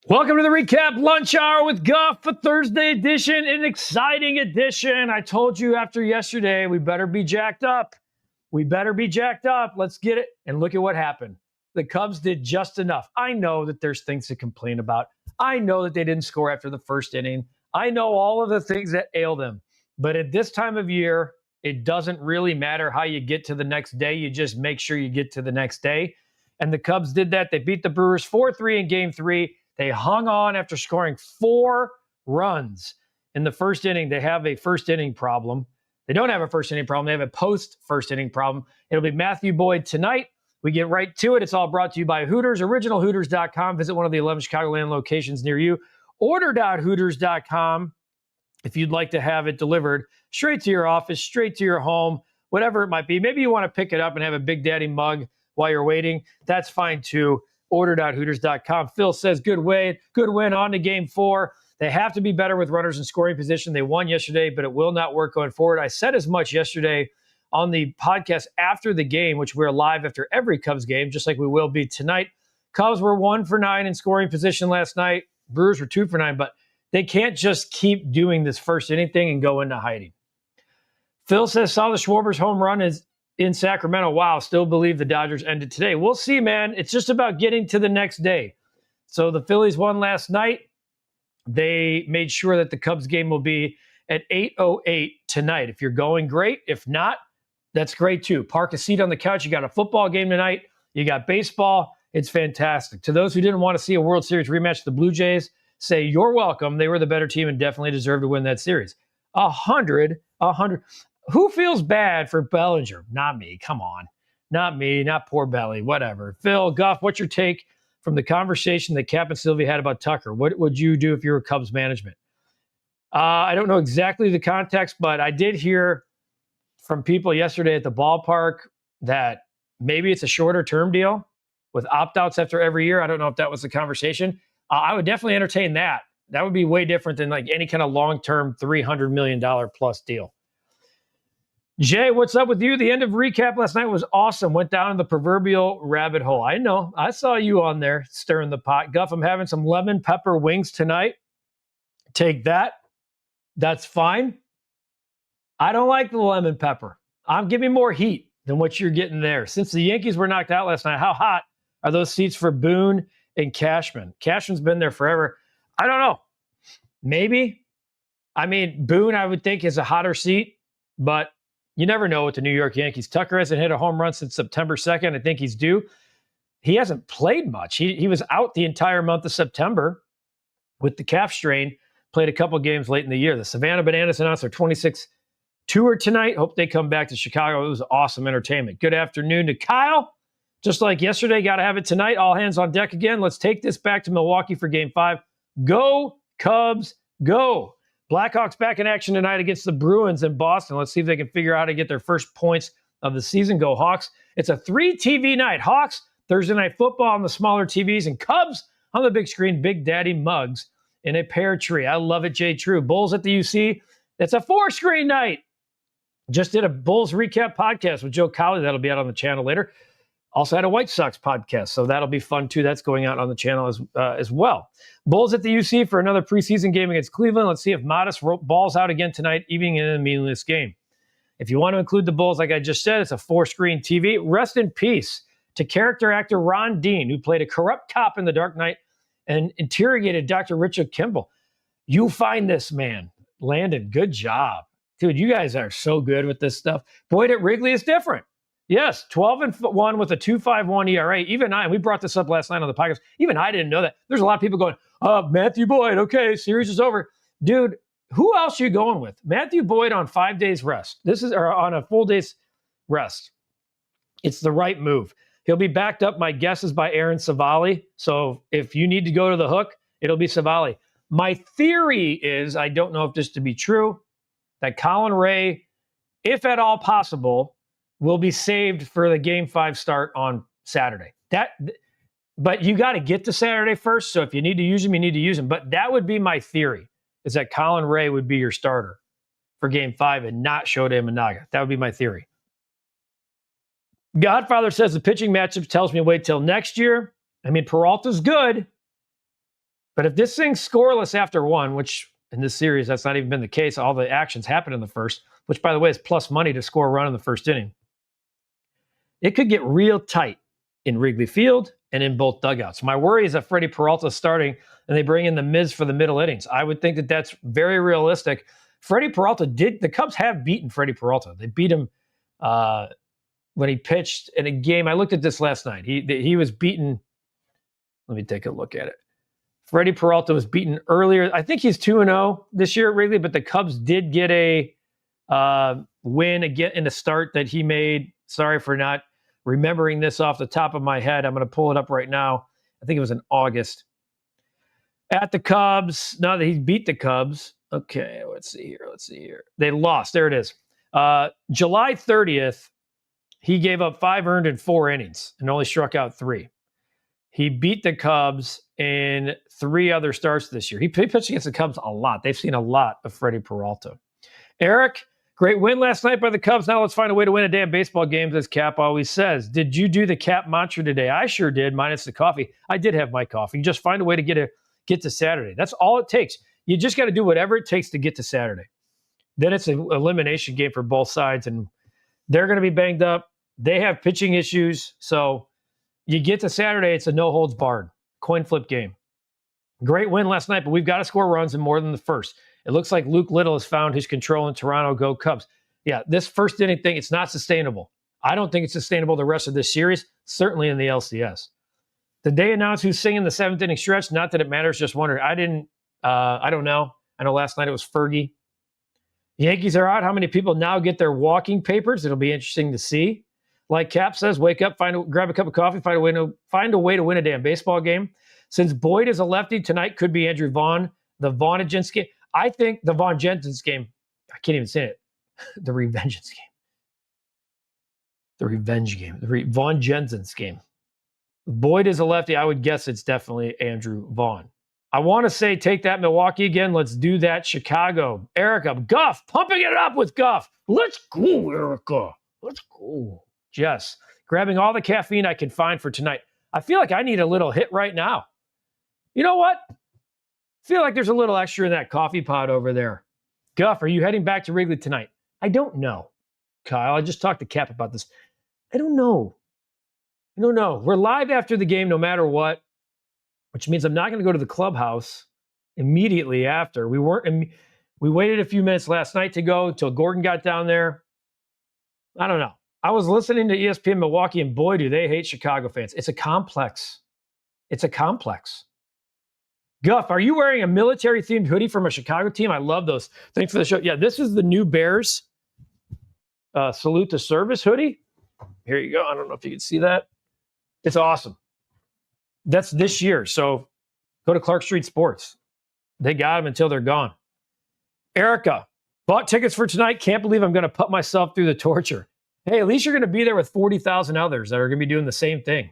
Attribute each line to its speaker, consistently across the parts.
Speaker 1: Welcome to the REKAP Lunch Hour with Guff, a Thursday edition, an exciting edition. I told you after yesterday, we better be jacked up. We better be jacked up. Let's get it. And look at what happened. The Cubs did just enough. I know that there's things to complain about. I know that they didn't score after the first inning. I know all of the things that ail them. But at this time of year, it doesn't really matter how you get to the next day. You just make sure you get to the next day. And the Cubs did that. They beat the Brewers 4-3 in Game 3. They hung on after scoring 4 runs in the first inning. They have a first inning problem. They don't have a first inning problem. They have a post-first inning problem. It'll be Matthew Boyd tonight. We get right to it. It's all brought to you by Hooters, originalhooters.com. Visit one of the 11 Chicagoland locations near you. Order.hooters.com if you'd like to have it delivered straight to your office, straight to your home, whatever it might be. Maybe you want to pick it up and have a Big Daddy mug while you're waiting. That's fine too. Order.hooters.com. Phil says, good win on to Game 4. They have to be better with runners in scoring position. They won yesterday, but it will not work going forward. I said as much yesterday on the podcast after the game, which we're live after every Cubs game, just like we will be tonight. Cubs were 1 for 9 in scoring position last night. Brewers were 2 for 9, but they can't just keep doing this first inning thing and go into hiding. Phil says, saw the Schwarber's home run is in Sacramento. Wow, still believe the Dodgers ended today. We'll see, man. It's just about getting to the next day. So the Phillies won last night. They made sure that the Cubs game will be at 8:08 tonight. If you're going, great. If not, that's great too. Park a seat on the couch. You got a football game tonight. You got baseball. It's fantastic. To those who didn't want to see a World Series rematch, the Blue Jays say you're welcome. They were the better team and definitely deserved to win that series. 100. Who feels bad for Bellinger? Not me. Come on. Not me. Not poor Belly. Whatever. Phil, Guff, what's your take from the conversation that Cap and Sylvie had about Tucker? What would you do if you were Cubs management? I don't know exactly the context, but I did hear from people yesterday at the ballpark that maybe it's a shorter term deal with opt-outs after every year. I don't know if that was the conversation. I would definitely entertain that. That would be way different than like any kind of long-term $300 million plus deal. Jay, what's up with you? The end of REKAP last night was awesome. Went down in the proverbial rabbit hole. I know. I saw you on there stirring the pot. Guff, I'm having some lemon pepper wings tonight. Take that. That's fine. I don't like the lemon pepper. I'm giving more heat than what you're getting there. Since the Yankees were knocked out last night, how hot are those seats for Boone and Cashman? Cashman's been there forever. I don't know. Maybe. I mean, Boone, I would think, is a hotter seat, but you never know with the New York Yankees. Tucker hasn't hit a home run since September 2nd. I think he's due. He hasn't played much. He was out the entire month of September with the calf strain, played a couple games late in the year. The Savannah Bananas announced their 26th tour tonight. Hope they come back to Chicago. It was awesome entertainment. Good afternoon to Kyle. Just like yesterday, got to have it tonight. All hands on deck again. Let's take this back to Milwaukee for Game 5. Go, Cubs, go. Blackhawks back in action tonight against the Bruins in Boston. Let's see if they can figure out how to get their first points of the season. Go Hawks. It's a 3 TV night. Hawks, Thursday Night Football on the smaller TVs, and Cubs on the big screen, Big Daddy mugs in a pear tree. I love it, Jay True. Bulls at the UC. It's a 4-screen night. Just did a Bulls recap podcast with Joe Colley. That'll be out on the channel later. Also had a White Sox podcast, so that'll be fun too. That's going out on the channel as well. Bulls at the UC for another preseason game against Cleveland. Let's see if Modest balls out again tonight, even in a meaningless game. If you want to include the Bulls, like I just said, it's a 4-screen TV. Rest in peace to character actor Ron Dean, who played a corrupt cop in The Dark Knight and interrogated Dr. Richard Kimball. You find this man. Landon, good job. Dude, you guys are so good with this stuff. Boyd at Wrigley is different. Yes, 12-1 with a 2.51 ERA. Even I, we brought this up last night on the podcast. Even I didn't know that. There's a lot of people going, Matthew Boyd, okay, series is over. Dude, who else are you going with? Matthew Boyd on 5 days rest. Or on a full day's rest. It's the right move. He'll be backed up, my guess is by Aaron Savali. So if you need to go to the hook, it'll be Savali. My theory is, I don't know if this to be true, that Colin Ray, if at all possible, will be saved for the Game 5 start on Saturday. But you got to get to Saturday first, so if you need to use him, you need to use him. But that would be my theory, is that Colin Ray would be your starter for Game 5 and not Shota Imanaga. That would be my theory. Godfather says the pitching matchup tells me wait till next year. I mean, Peralta's good, But if this thing's scoreless after one, which in this series, that's not even been the case, all the actions happen in the first, which, by the way, is plus money to score a run in the first inning. It could get real tight in Wrigley Field and in both dugouts. My worry is that Freddie Peralta is starting and they bring in the Miz for the middle innings. I would think that that's very realistic. Freddie Peralta the Cubs have beaten Freddie Peralta. They beat him when he pitched in a game. I looked at this last night. He was beaten. Let me take a look at it. Freddie Peralta was beaten earlier. I think he's 2-0 this year at Wrigley, but the Cubs did get a win again in the start that he made. Sorry for not remembering this off the top of my head. I'm going to pull it up right now. I think it was in August. At the Cubs, now that he beat the Cubs. Okay, let's see here. They lost. There it is. July 30th, he gave up 5 earned in 4 innings and only struck out 3. He beat the Cubs in 3 other starts this year. He pitched against the Cubs a lot. They've seen a lot of Freddie Peralta. Eric, great win last night by the Cubs. Now let's find a way to win a damn baseball game, as Cap always says. Did you do the Cap mantra today? I sure did, minus the coffee. I did have my coffee. Just find a way to get to Saturday. That's all it takes. You just got to do whatever it takes to get to Saturday. Then it's an elimination game for both sides, and they're going to be banged up. They have pitching issues. So you get to Saturday, it's a no-holds-barred coin flip game. Great win last night, but we've got to score runs in more than the first. It looks like Luke Little has found his control in Toronto. Go Cubs. Yeah, this first inning thing, it's not sustainable. I don't think it's sustainable the rest of this series, certainly in the LCS. Did they announce who's singing the 7th inning stretch? Not that it matters, just wondering. I don't know. I know last night it was Fergie. Yankees are out. How many people now get their walking papers? It'll be interesting to see. Like Cap says, wake up, grab a cup of coffee, find a way to win a damn baseball game. Since Boyd is a lefty, tonight could be Andrew Vaughn, the Vaughn-Jensen game. I think the Vaughn-Jensen game, I can't even say it, the Revengeance game. The revenge game, the Vaughn-Jensen game. Boyd is a lefty. I would guess it's definitely Andrew Vaughn. I want to say take that Milwaukee again. Let's do that Chicago. Erica, Guff, pumping it up with Guff. Let's go, Erica. Let's go. Jess, grabbing all the caffeine I can find for tonight. I feel like I need a little hit right now. You know what? I feel like there's a little extra in that coffee pot over there. Guff, are you heading back to Wrigley tonight? I don't know, Kyle. I just talked to Cap about this. I don't know. We're live after the game no matter what, which means I'm not going to go to the clubhouse immediately after. We waited a few minutes last night to go until Gordon got down there. I don't know. I was listening to ESPN Milwaukee, and boy, do they hate Chicago fans. It's a complex. Guff, are you wearing a military-themed hoodie from a Chicago team? I love those. Thanks for the show. Yeah, this is the new Bears Salute to Service hoodie. Here you go. I don't know if you can see that. It's awesome. That's this year. So go to Clark Street Sports. They got them until they're gone. Erica, bought tickets for tonight. Can't believe I'm going to put myself through the torture. Hey, at least you're going to be there with 40,000 others that are going to be doing the same thing.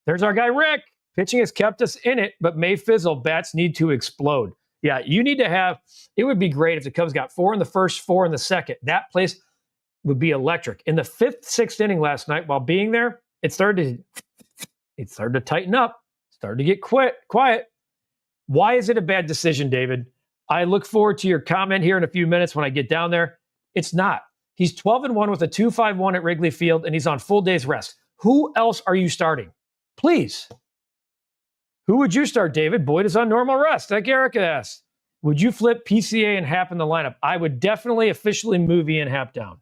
Speaker 1: There's our guy, Rick. Pitching has kept us in it, but may fizzle. Bats need to explode. Yeah, you need to have, it would be great if the Cubs got 4 in the first, 4 in the second. That place would be electric. In the 5th, 6th inning last night, while being there, it started to tighten up, started to get quiet. Why is it a bad decision, David? I look forward to your comment here in a few minutes when I get down there. It's not. He's 12-1 with a 2.51 at Wrigley Field, and he's on full day's rest. Who else are you starting? Please. Who would you start, David? Boyd is on normal rest, like Erica asked. Would you flip PCA and Happ in the lineup? I would definitely officially move Ian Happ down.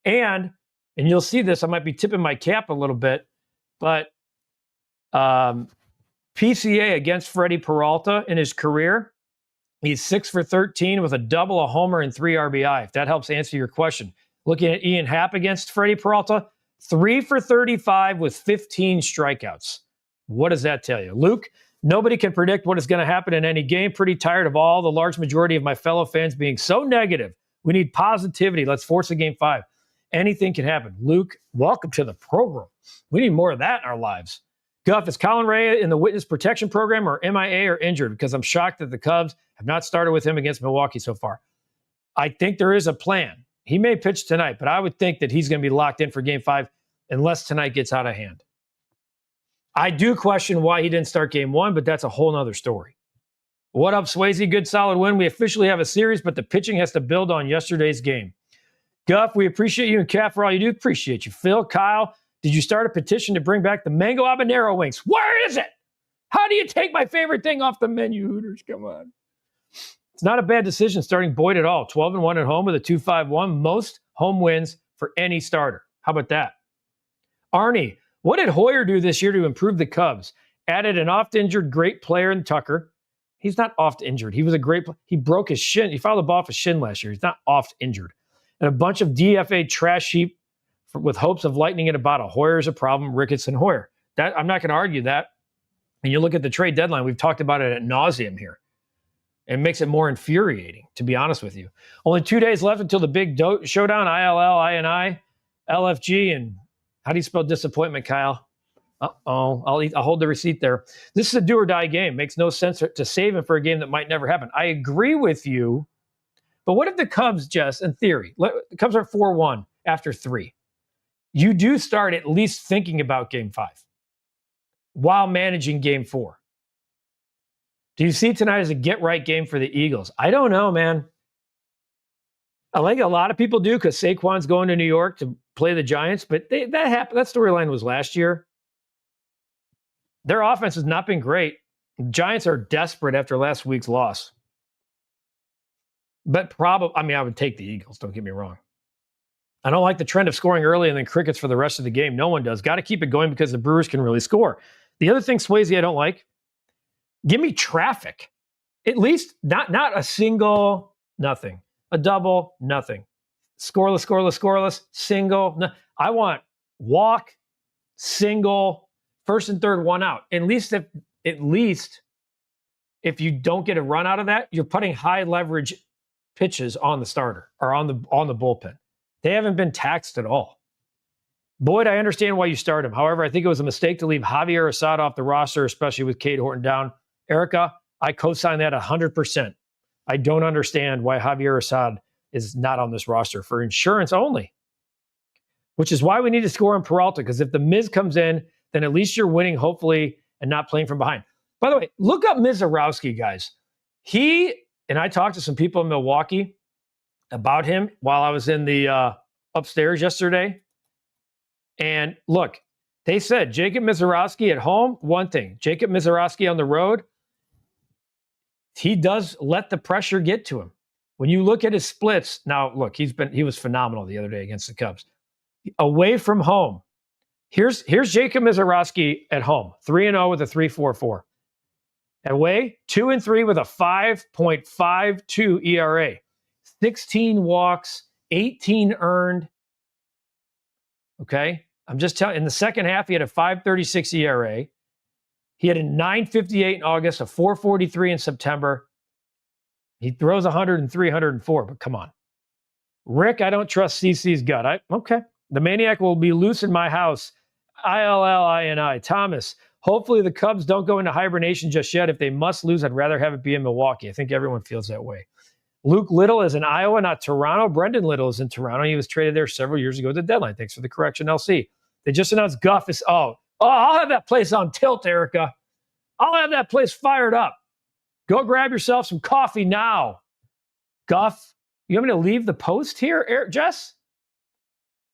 Speaker 1: And you'll see this, I might be tipping my cap a little bit, but PCA against Freddie Peralta in his career, he's 6 for 13 with a double, a homer, and 3 RBI, if that helps answer your question. Looking at Ian Happ against Freddie Peralta, 3 for 35 with 15 strikeouts. What does that tell you? Luke, nobody can predict what is going to happen in any game. Pretty tired of all the large majority of my fellow fans being so negative. We need positivity. Let's force a game 5. Anything can happen. Luke, welcome to the program. We need more of that in our lives. Guff, is Colin Rea in the witness protection program or MIA or injured? Because I'm shocked that the Cubs have not started with him against Milwaukee so far. I think there is a plan. He may pitch tonight, but I would think that he's going to be locked in for game 5 unless tonight gets out of hand. I do question why he didn't start game one, but that's a whole nother story. What up, Swayze? Good, solid win. We officially have a series, but the pitching has to build on yesterday's game. Guff, we appreciate you and Kat for all you do. Appreciate you. Phil, Kyle, did you start a petition to bring back the mango habanero wings? Where is it? How do you take my favorite thing off the menu, Hooters? Come on. It's not a bad decision starting Boyd at all. 12-1 at home with a 2.51. Most home wins for any starter. How about that? Arnie, what did Hoyer do this year to improve the Cubs? Added an oft-injured great player in Tucker. He's not oft-injured. He was a great player. He broke his shin. He fouled the ball off his shin last year. He's not oft-injured. And a bunch of DFA trash heap with hopes of lightening it about a Hoyer's a problem, Ricketts and Hoyer. I'm not going to argue that. And you look at the trade deadline, we've talked about it ad nauseum here. It makes it more infuriating, to be honest with you. Only 2 days left until the big showdown, ILL, INI, LFG, and how do you spell disappointment, Kyle? Uh-oh, I'll hold the receipt there. This is a do-or-die game. Makes no sense to save him for a game that might never happen. I agree with you, but what if the Cubs, Jess, in theory, the Cubs are 4-1 after 3. You do start at least thinking about Game 5 while managing Game 4. Do you see tonight as a get-right game for the Eagles? I don't know, man. I think a lot of people do because Saquon's going to New York to play the Giants, but that happened. That storyline was last year. Their offense has not been great. The Giants are desperate after last week's loss. But I would take the Eagles, don't get me wrong. I don't like the trend of scoring early and then crickets for the rest of the game. No one does. Got to keep it going because the Brewers can really score. The other thing, Swayze, I don't like, give me traffic. At least not a single, nothing. A double, nothing. Scoreless, single. No. I want walk, single, first and third, one out. At least if you don't get a run out of that, you're putting high leverage pitches on the starter or on the bullpen. They haven't been taxed at all. Boyd, I understand why you start him. However, I think it was a mistake to leave Javier Assad off the roster, especially with Cade Horton down. Erica, I co-sign that 100%. I don't understand why Javier Assad is not on this roster for insurance only, which is why we need to score on Peralta, because if the Miz comes in, then at least you're winning, hopefully, and not playing from behind. By the way, look up Mizorowski, guys. And I talked to some people in Milwaukee about him while I was in the upstairs yesterday. And look, they said Jacob Mizorowski at home, one thing. Jacob Mizorowski on the road, he does let the pressure get to him. When you look at his splits, now look, he was phenomenal the other day against the Cubs. Away from home, here's Jacob Mizorowski at home, 3-0 with a 3.44. Away, 2-3 with a 5.52 ERA. 16 walks, 18 earned. Okay? I'm just telling you, in the second half, he had a 5.36 ERA. He had a 9.58 in August, a 4.43 in September. He throws 103, 104, but come on. Rick, I don't trust CC's gut. Okay. The Maniac will be loose in my house. ILLINI. Thomas, hopefully the Cubs don't go into hibernation just yet. If they must lose, I'd rather have it be in Milwaukee. I think everyone feels that way. Luke Little is in Iowa, not Toronto. Brendan Little is in Toronto. He was traded there several years ago at the deadline. Thanks for the correction, LC. They just announced Guff is, I'll have that place on tilt, Erica. I'll have that place fired up. Go grab yourself some coffee now. Guff, you want me to leave the post here, Jess?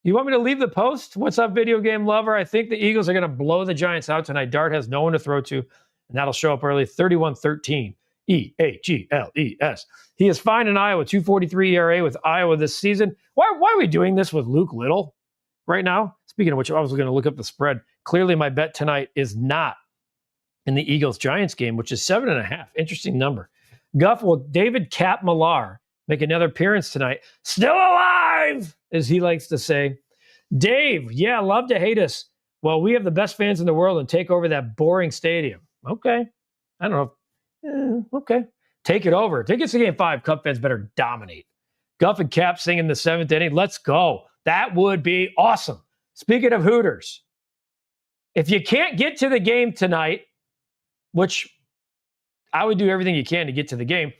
Speaker 1: You want me to leave the post? What's up, video game lover? I think the Eagles are going to blow the Giants out tonight. Dart has no one to throw to, and that'll show up early. 31-13. EAGLES. He is fine in Iowa, 2.43 ERA with Iowa this season. Why are we doing this with Luke Little right now? Speaking of which, I was going to look up the spread. Clearly, my bet tonight is not in the Eagles-Giants game, which is 7.5. Interesting number. Guff, will David Cap Millar make another appearance tonight? Still alive, as he likes to say. Dave, yeah, love to hate us. Well, we have the best fans in the world and take over that boring stadium. Okay. I don't know. Okay. Take it over. Take it to game 5. Cub fans better dominate. Guff and Cap singing the 7th inning. Let's go. That would be awesome. Speaking of Hooters, if you can't get to the game tonight, which I would do everything you can to get to the game,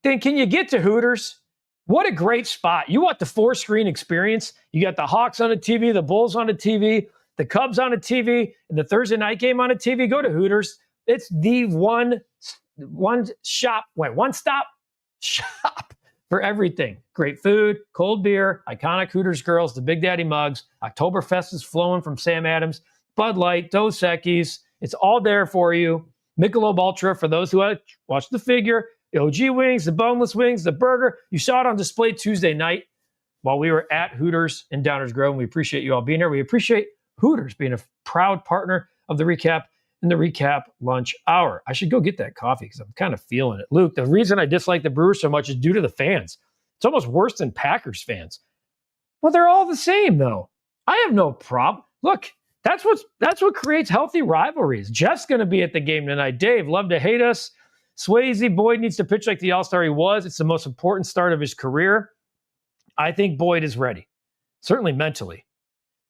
Speaker 1: then can you get to Hooters? What a great spot. You want the 4-screen experience. You got the Hawks on the TV, the Bulls on the TV, the Cubs on a TV, and the Thursday night game on a TV, go to Hooters. It's the one-stop shop for everything. Great food, cold beer, iconic Hooters girls, the Big Daddy mugs. Oktoberfest is flowing from Sam Adams. Bud Light, Dos Equis. It's all there for you. Michelob Ultra for those who watch the figure. The OG wings, the boneless wings, the burger. You saw it on display Tuesday night while we were at Hooters in Downers Grove. And we appreciate you all being here. We appreciate Hooters being a proud partner of the Recap and the Recap Lunch Hour. I should go get that coffee because I'm kind of feeling it. Luke, the reason I dislike the Brewers so much is due to the fans. It's almost worse than Packers fans. Well, they're all the same, though. I have no problem. Look, that's what creates healthy rivalries. Jeff's going to be at the game tonight. Dave, love to hate us. Swayze, Boyd needs to pitch like the all-star he was. It's the most important start of his career. I think Boyd is ready, certainly mentally.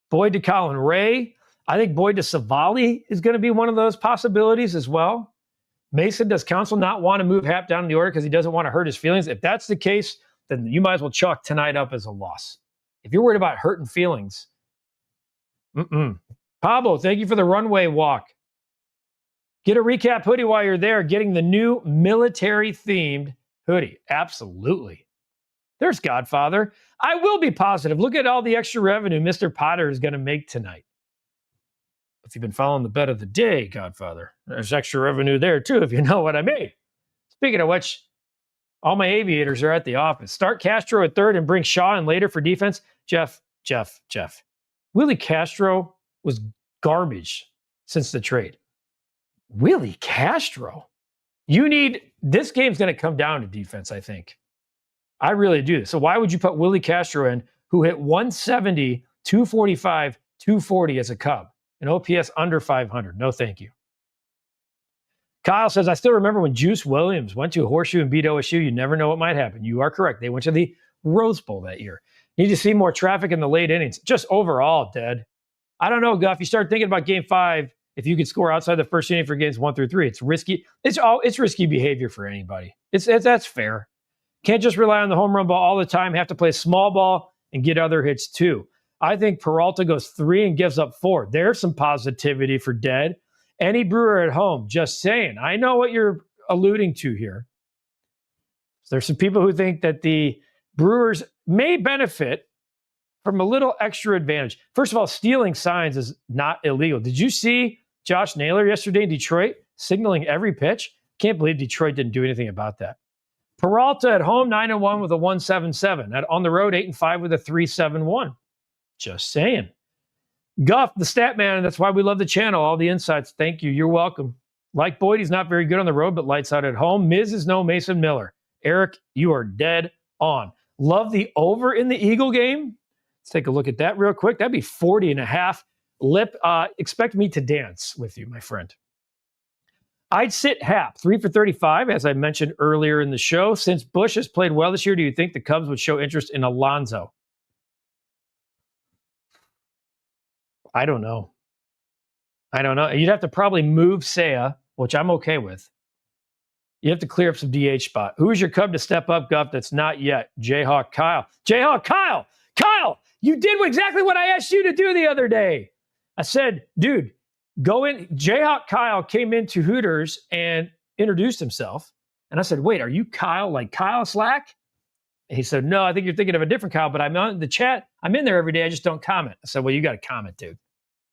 Speaker 1: Boyd to Colin Ray. I think Boyd to Savali is going to be one of those possibilities as well. Mason, does Counsell not want to move Hap down in the order because he doesn't want to hurt his feelings? If that's the case, then you might as well chalk tonight up as a loss. If you're worried about hurting feelings, Pablo, thank you for the runway walk. Get a Recap hoodie while you're there, getting the new military-themed hoodie. Absolutely. There's Godfather. I will be positive. Look at all the extra revenue Mr. Potter is going to make tonight. If you've been following the bet of the day, Godfather, there's extra revenue there too, if you know what I mean. Speaking of which, all my aviators are at the office. Start Castro at third and bring Shaw in later for defense. Jeff. Willie Castro was garbage since the trade. Willie Castro? This game's going to come down to defense, I think. I really do. So why would you put Willie Castro in, who hit 170, 245, 240 as a Cub? An OPS under 500. No, thank you. Kyle says, I still remember when Juice Williams went to a horseshoe and beat OSU. You never know what might happen. You are correct. They went to the Rose Bowl that year. Need to see more traffic in the late innings. Just overall, dead. I don't know, Guff. You start thinking about game 5. If you could score outside the first inning for games 1 through 3, it's risky. It's risky behavior for anybody. That's fair. Can't just rely on the home run ball all the time. Have to play small ball and get other hits too. I think Peralta goes 3 and gives up 4. There's some positivity for dead. Any Brewer at home, just saying. I know what you're alluding to here. There's some people who think that the Brewers may benefit from a little extra advantage. First of all, stealing signs is not illegal. Did you see Josh Naylor yesterday in Detroit signaling every pitch? Can't believe Detroit didn't do anything about that. Peralta at home, 9-1 with a 1.77. On the road, 8-5 with a 3.71. Just saying. Guff, the stat man, and that's why we love the channel. All the insights. Thank you. You're welcome. Like Boyd, he's not very good on the road, but lights out at home. Miz is no Mason Miller. Eric, you are dead on. Love the over in the Eagle game. Let's take a look at that real quick. That'd be 40.5. Expect me to dance with you, my friend. I'd sit Hap, 3 for 35, as I mentioned earlier in the show. Since Bush has played well this year, do you think the Cubs would show interest in Alonso? I don't know. You'd have to probably move Seiya, which I'm okay with. You have to clear up some DH spot. Who is your Cub to step up, Guff? That's not yet. Jayhawk Kyle. Kyle, you did exactly what I asked you to do the other day. I said, dude, go in. Jayhawk Kyle came into Hooters and introduced himself. And I said, wait, are you Kyle, like Kyle Slack? And he said, no, I think you're thinking of a different Kyle, but I'm on the chat. I'm in there every day. I just don't comment. I said, well, you got to comment, dude.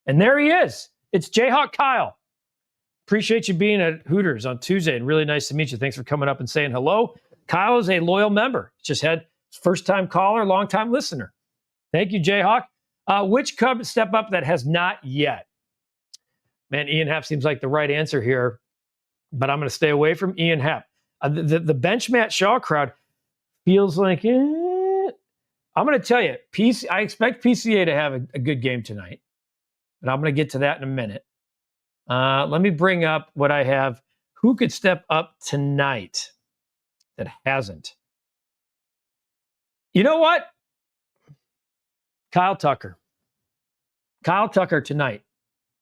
Speaker 1: And there he is. It's Jayhawk Kyle. Appreciate you being at Hooters on Tuesday, and really nice to meet you. Thanks for coming up and saying hello. Kyle is a loyal member. Just had first-time caller, long-time listener. Thank you, Jayhawk. Which Cub step up that has not yet? Man, Ian Happ seems like the right answer here, but I'm going to stay away from Ian Happ. The bench Matt Shaw crowd feels like, I'm going to tell you, I expect PCA to have a good game tonight, but I'm going to get to that in a minute. Let me bring up what I have. Who could step up tonight that hasn't? You know what? Kyle Tucker. Kyle Tucker tonight.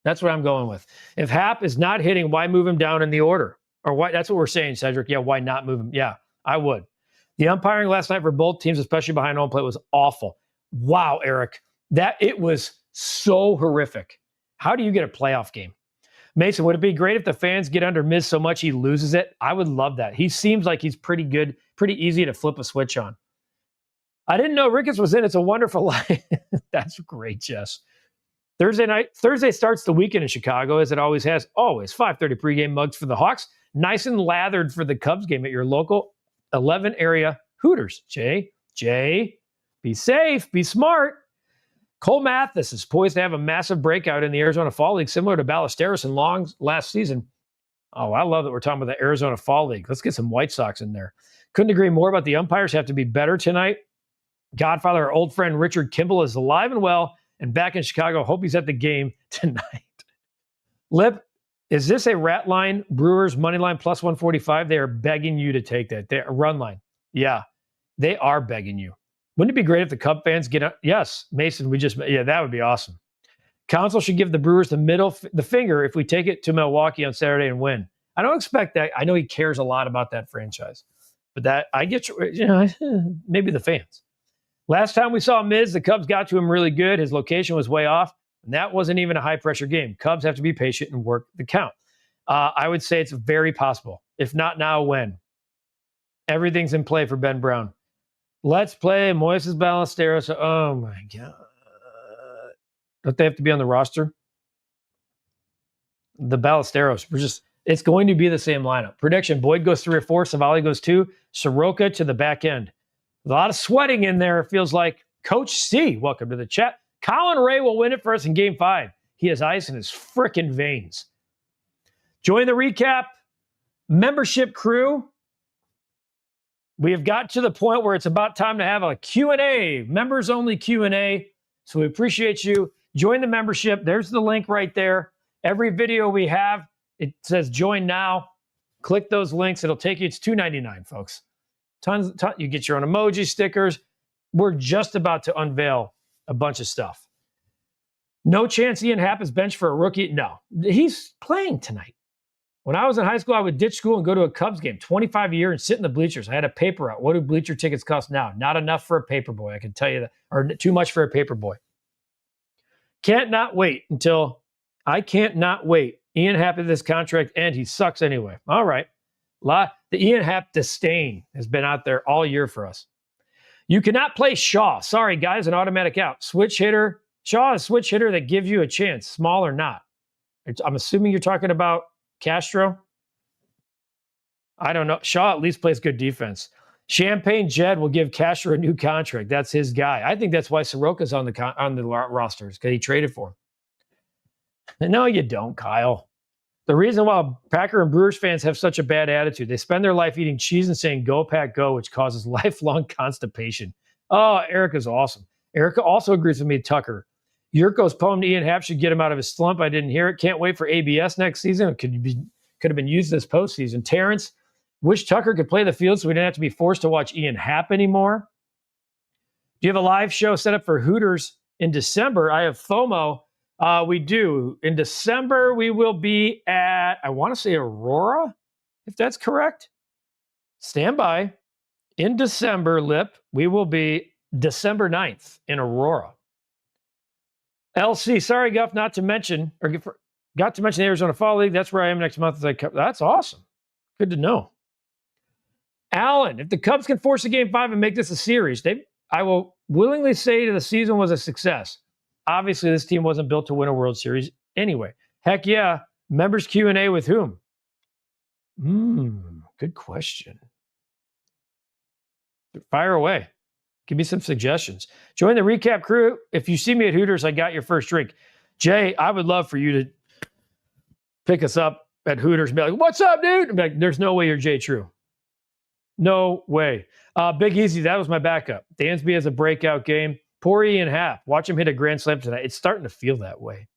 Speaker 1: That's what I'm going with. If Hap is not hitting, why move him down in the order? Or why? That's what we're saying, Cedric. Yeah, why not move him? Yeah, I would. The umpiring last night for both teams, especially behind home plate, was awful. Wow, Eric. It was so horrific. How do you get a playoff game? Mason, would it be great if the fans get under Miz so much he loses it? I would love that. He seems like he's pretty good, pretty easy to flip a switch on. I didn't know Ricketts was in It's a Wonderful Life. That's great, Jess. Thursday starts the weekend in Chicago, as it always has. Always 5:30 pregame mugs for the Hawks. Nice and lathered for the Cubs game at your local 11 area Hooters. Jay, be safe, be smart. Cole Mathis is poised to have a massive breakout in the Arizona Fall League, similar to Ballesteros and Long last season. Oh, I love that we're talking about the Arizona Fall League. Let's get some White Sox in there. Couldn't agree more about the umpires have to be better tonight. Godfather, our old friend Richard Kimball, is alive and well and back in Chicago. Hope he's at the game tonight. Lip, is this a rat line? Brewers money line plus 145. They are begging you to take that. They're a run line. Yeah, they are begging you. Wouldn't it be great if the Cub fans get up? Yes, Mason, that would be awesome. Council should give the Brewers the finger if we take it to Milwaukee on Saturday and win. I don't expect that. I know he cares a lot about that franchise, but that I get maybe the fans. Last time we saw Miz, the Cubs got to him really good. His location was way off, and that wasn't even a high-pressure game. Cubs have to be patient and work the count. I would say it's very possible. If not now, when? Everything's in play for Ben Brown. Let's play Moises Ballesteros. Oh, my God. Don't they have to be on the roster? The Ballesteros. It's going to be the same lineup. Prediction, Boyd goes 3 or 4, Savali goes 2, Soroka to the back end. A lot of sweating in there, it feels like. Coach C, welcome to the chat. Colin Ray will win it for us in Game 5. He has ice in his frickin' veins. Join the recap membership crew. We have got to the point where it's about time to have a Q&A, members-only Q&A. So we appreciate you. Join the membership. There's the link right there. Every video we have, it says join now. Click those links. It'll take you. It's $2.99, folks. Tons, you get your own emoji stickers. We're just about to unveil a bunch of stuff. No chance Ian Happ is benched for a rookie. No, he's playing tonight. When I was in high school, I would ditch school and go to a Cubs game, 25 a year, and sit in the bleachers. I had a paper out. What do bleacher tickets cost now? Not enough for a paper boy, I can tell you that, or too much for a paper boy. Can't not wait. Ian Happ at this contract end. He sucks anyway. All right. The Ian Happ disdain has been out there all year for us. You cannot play Shaw. Sorry, guys, an automatic out. Switch hitter. Shaw is a switch hitter that gives you a chance, small or not. I'm assuming you're talking about Castro. I don't know. Shaw at least plays good defense. Champagne Jed will give Castro a new contract. That's his guy. I think that's why Soroka's on the rosters, because he traded for him. No, you don't, Kyle. The reason why Packer and Brewers fans have such a bad attitude, they spend their life eating cheese and saying, go, Pack, go, which causes lifelong constipation. Oh, Erica's awesome. Erica also agrees with me, Tucker. Yurko's poem to Ian Happ should get him out of his slump. I didn't hear it. Can't wait for ABS next season. It could have been used this postseason. Terrence, wish Tucker could play the field so we didn't have to be forced to watch Ian Happ anymore. Do you have a live show set up for Hooters in December? I have FOMO. We do. In December, we will be at, I want to say Aurora, if that's correct. Stand by. In December, Lip, we will be December 9th in Aurora. LC, sorry, Guff, got to mention the Arizona Fall League. That's where I am next month. That's awesome. Good to know. Alan, if the Cubs can force a Game 5 and make this a series, I will willingly say the season was a success. Obviously, this team wasn't built to win a World Series anyway. Heck yeah. Members Q&A with whom? Good question. Fire away. Give me some suggestions. Join the recap crew. If you see me at Hooters, I got your first drink. Jay, I would love for you to pick us up at Hooters and be like, what's up, dude? And be like, there's no way you're Jay True. No way. Big Easy, that was my backup. Dansby has a breakout game. Poor Ian Happ. Watch him hit a grand slam tonight. It's starting to feel that way.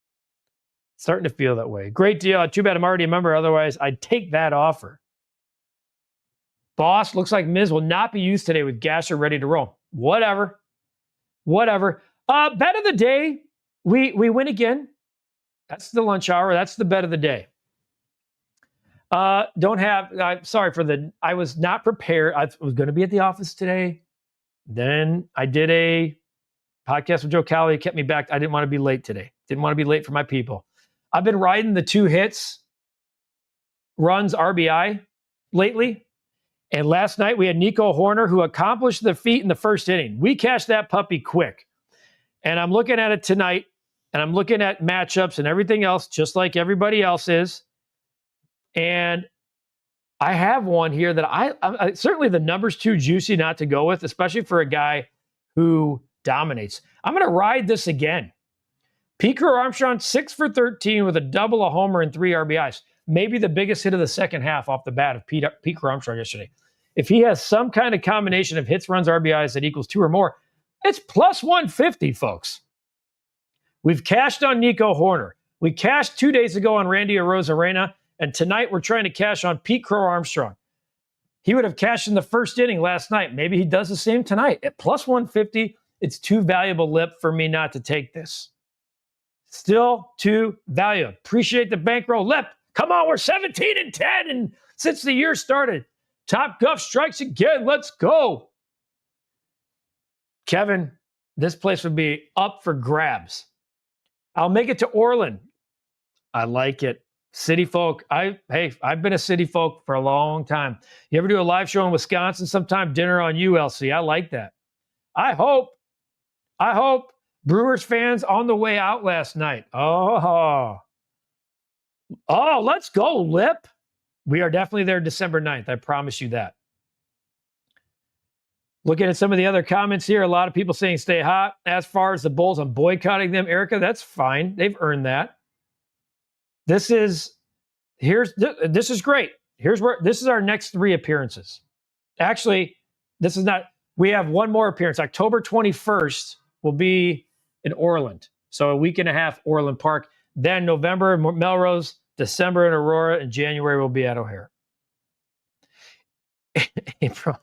Speaker 1: Great deal. Too bad I'm already a member. Otherwise, I'd take that offer. Boss, looks like Miz will not be used today with Gasher ready to roll. Whatever. Bet of the day. We win again. That's the lunch hour. That's the bet of the day. I was not prepared. I was going to be at the office today. Then I did a Podcast with Joe Cowley kept me back. I didn't want to be late today. Didn't want to be late for my people. I've been riding the 2 hits, runs, RBI lately. And last night we had Nico Horner, who accomplished the feat in the first inning. We cashed that puppy quick. And I'm looking at it tonight, and I'm looking at matchups and everything else, just like everybody else is. And I have one here that I certainly the number's too juicy not to go with, especially for a guy who dominates. I'm going to ride this again. Pete Crow Armstrong, 6 for 13 with a double, a homer, and 3 RBIs. Maybe the biggest hit of the second half off the bat of Pete Crow Armstrong yesterday. If he has some kind of combination of hits, runs, RBIs that equals 2 or more, it's plus 150, folks. We've cashed on Nico Horner. We cashed 2 days ago on Randy Arozarena, and tonight we're trying to cash on Pete Crow Armstrong. He would have cashed in the first inning last night. Maybe he does the same tonight. At plus 150, it's too valuable, Lip, for me not to take this. Still too valuable. Appreciate the bankroll. Lip, come on, we're 17-10 and since the year started. Top Guff strikes again. Let's go. Kevin, this place would be up for grabs. I'll make it to Orland. I like it. City folk. I've been a city folk for a long time. You ever do a live show in Wisconsin sometime? Dinner on ULC. I like that. I hope Brewers fans on the way out last night. Oh, let's go, Lip. We are definitely there December 9th. I promise you that. Looking at some of the other comments here, a lot of people saying stay hot. As far as the Bulls, I'm boycotting them. Erica, that's fine. They've earned that. This is great. This is our next 3 appearances. Actually, this is not, we have one more appearance. October 21st will be in Orland. So a week and a half, Orland Park. Then November, Melrose, December in Aurora, and January will be at O'Hare. April.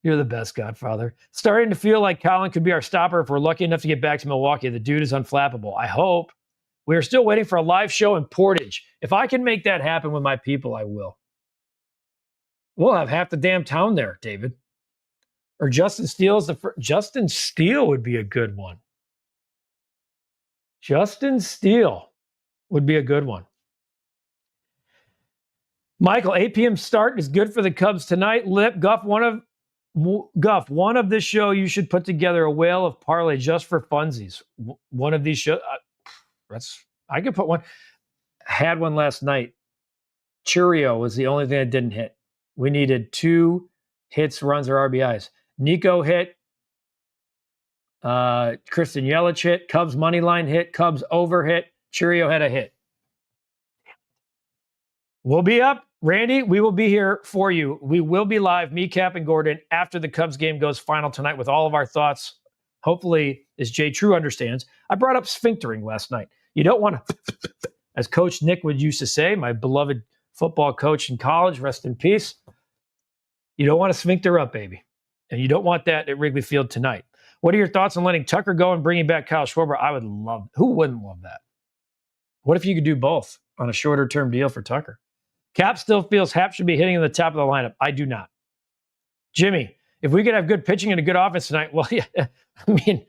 Speaker 1: You're the best, Godfather. Starting to feel like Colin could be our stopper if we're lucky enough to get back to Milwaukee. The dude is unflappable. I hope. We are still waiting for a live show in Portage. If I can make that happen with my people, I will. We'll have half the damn town there, David. Or Justin Steele is the first. Justin Steele would be a good one. Justin Steele would be a good one. Michael, 8 p.m. start is good for the Cubs tonight. Lip, Guff, one of this show, you should put together a whale of parlay just for funsies. One of these shows, I could put one. Had one last night. Churio was the only thing that didn't hit. We needed 2 hits, runs, or RBIs. Nico hit. Kristen Yelich hit. Cubs money line hit. Cubs over hit. Churio had a hit. We'll be up. Randy, we will be here for you. We will be live, me, Cap, and Gordon, after the Cubs game goes final tonight with all of our thoughts. Hopefully, as Jay True understands, I brought up sphinctering last night. You don't want to, as Coach Nick would used to say, my beloved football coach in college, rest in peace. You don't want to sphincter up, baby. And you don't want that at Wrigley Field tonight. What are your thoughts on letting Tucker go and bringing back Kyle Schwarber? I would love, who wouldn't love that? What if you could do both on a shorter term deal for Tucker? Cap still feels Hap should be hitting in the top of the lineup. I do not. Jimmy, if we could have good pitching and a good offense tonight, well, yeah, I mean,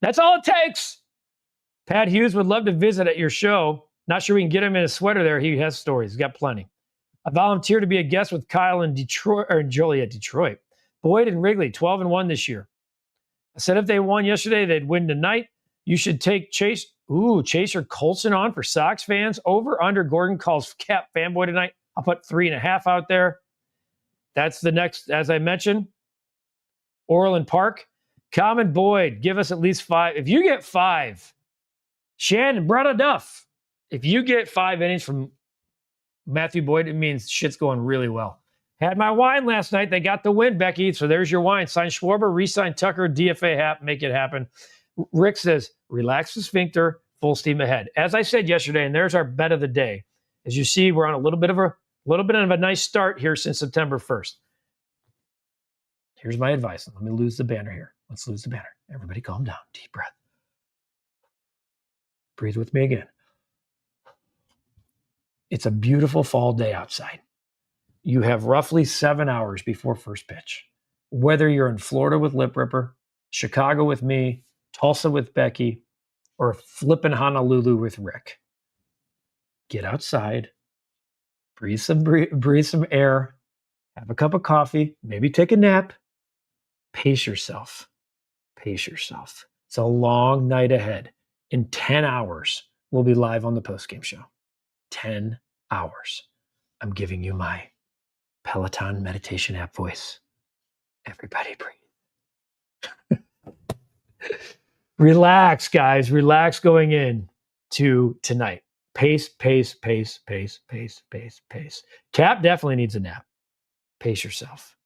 Speaker 1: that's all it takes. Pat Hughes would love to visit at your show. Not sure we can get him in a sweater there. He has stories. He's got plenty. I volunteered to be a guest with Kyle in Detroit, or Jolie at Detroit. Boyd and Wrigley, 12-1 this year. I said if they won yesterday, they'd win tonight. You should take Chaser Colson on for Sox fans. Over, under, Gordon calls Cap fanboy tonight. I'll put 3.5 out there. That's the next, as I mentioned, Orland Park. Common Boyd, give us at least 5. If you get 5, Shannon, Brother Duff, if you get 5 innings from Matthew Boyd, it means shit's going really well. Had my wine last night. They got the win, Becky. So there's your wine. Sign Schwarber, re-sign Tucker, DFA Hap, make it happen. Rick says, relax the sphincter, full steam ahead. As I said yesterday, and there's our bet of the day. As you see, we're on a little bit of a nice start here since September 1st. Here's my advice. Let me lose the banner here. Let's lose the banner. Everybody calm down. Deep breath. Breathe with me again. It's a beautiful fall day outside. You have roughly 7 hours before first pitch. Whether you're in Florida with Lip Ripper, Chicago with me, Tulsa with Becky, or flipping Honolulu with Rick. Get outside, breathe some air, have a cup of coffee, maybe take a nap. Pace yourself. Pace yourself. It's a long night ahead. In 10 hours, we'll be live on the postgame show. 10 hours. I'm giving you my Peloton meditation app voice. Everybody breathe. Relax, guys. Relax going in to tonight. Pace, pace, pace, pace, pace, pace, pace. Cap definitely needs a nap. Pace yourself.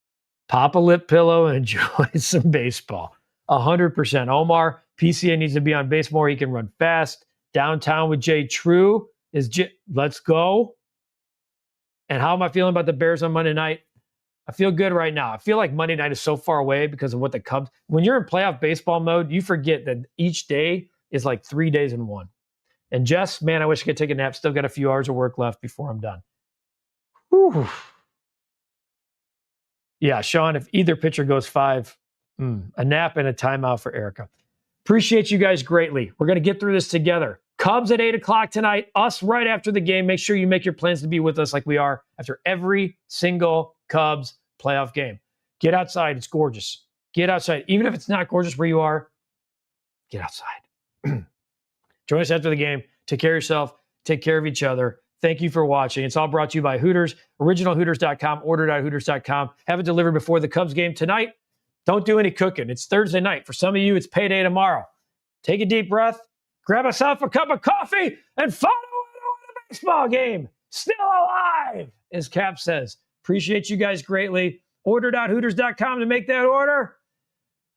Speaker 1: Pop a lip pillow and enjoy some baseball. 100%. Omar, PCA needs to be on base more. He can run fast. Downtown with Jay True is let's go. And how am I feeling about the Bears on Monday night? I feel good right now. I feel like Monday night is so far away because of what the Cubs. When you're in playoff baseball mode, you forget that each day is like 3 days in one. And Jess, man, I wish I could take a nap. Still got a few hours of work left before I'm done. Whew. Yeah, Sean, if either pitcher goes 5, a nap and a timeout for Erica. Appreciate you guys greatly. We're going to get through this together. Cubs at 8 o'clock tonight, us right after the game. Make sure you make your plans to be with us like we are after every single Cubs playoff game. Get outside. It's gorgeous. Get outside. Even if it's not gorgeous where you are, get outside. Join us after the game. Take care of yourself. Take care of each other. Thank you for watching. It's all brought to you by Hooters, originalhooters.com, order.hooters.com. Have it delivered before the Cubs game tonight. Don't do any cooking. It's Thursday night. For some of you, it's payday tomorrow. Take a deep breath, grab yourself a cup of coffee, and follow a baseball game. Still alive, as Cap says. Appreciate you guys greatly. Order.hooters.com to make that order.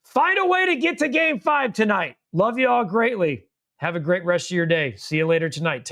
Speaker 1: Find a way to get to Game 5 tonight. Love you all greatly. Have a great rest of your day. See you later tonight.